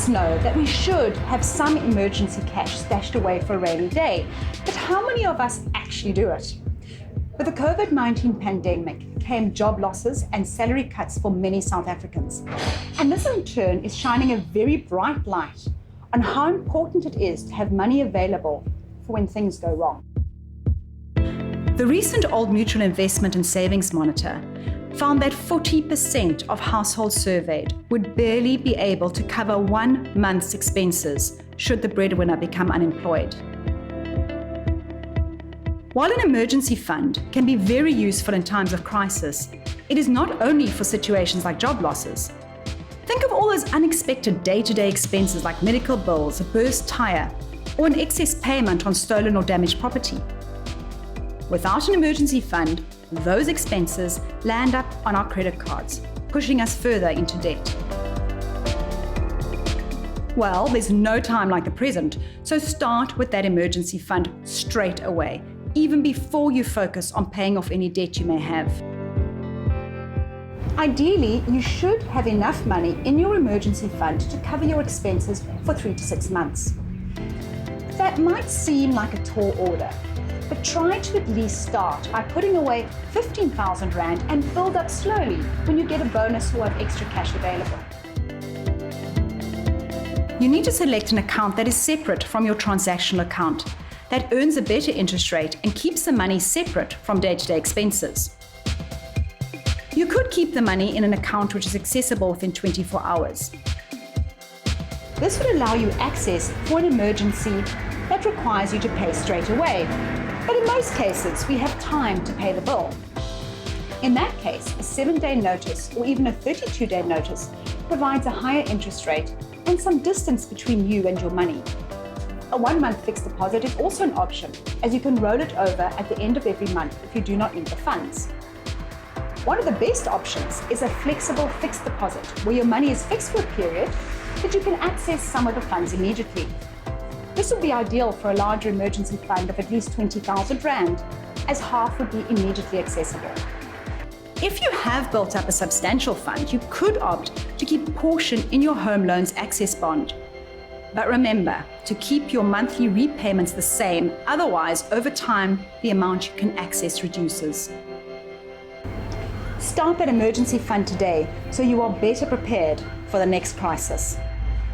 us know that we should have some emergency cash stashed away for a rainy day, but how many of us actually do it? With the COVID-19 pandemic came job losses and salary cuts for many South Africans. And this in turn is shining a very bright light on how important it is to have money available for when things go wrong. The recent Old Mutual Investment and Savings Monitor found that 40% of households surveyed would barely be able to cover 1 month's expenses should the breadwinner become unemployed. While an emergency fund can be very useful in times of crisis, it is not only for situations like job losses. Think of all those unexpected day-to-day expenses like medical bills, a burst tire, or an excess payment on stolen or damaged property. Without an emergency fund, those expenses land up on our credit cards, pushing us further into debt. Well, there's no time like the present, so start with that emergency fund straight away, even before you focus on paying off any debt you may have. Ideally, you should have enough money in your emergency fund to cover your expenses for 3 to 6 months. That might seem like a tall order, but try to at least start by putting away 15,000 Rand and build up slowly when you get a bonus or have extra cash available. You need to select an account that is separate from your transactional account, that earns a better interest rate and keeps the money separate from day-to-day expenses. You could keep the money in an account which is accessible within 24 hours. This would allow you access for an emergency that requires you to pay straight away. But in most cases, we have time to pay the bill. In that case, a 7-day notice or even a 32-day notice provides a higher interest rate and some distance between you and your money. A 1-month fixed deposit is also an option, as you can roll it over at the end of every month if you do not need the funds. One of the best options is a flexible fixed deposit, where your money is fixed for a period, but you can access some of the funds immediately. This would be ideal for a larger emergency fund of at least 20,000 Rand, as half would be immediately accessible. If you have built up a substantial fund, you could opt to keep a portion in your home loan's access bond. But remember to keep your monthly repayments the same, otherwise over time the amount you can access reduces. Start that emergency fund today so you are better prepared for the next crisis.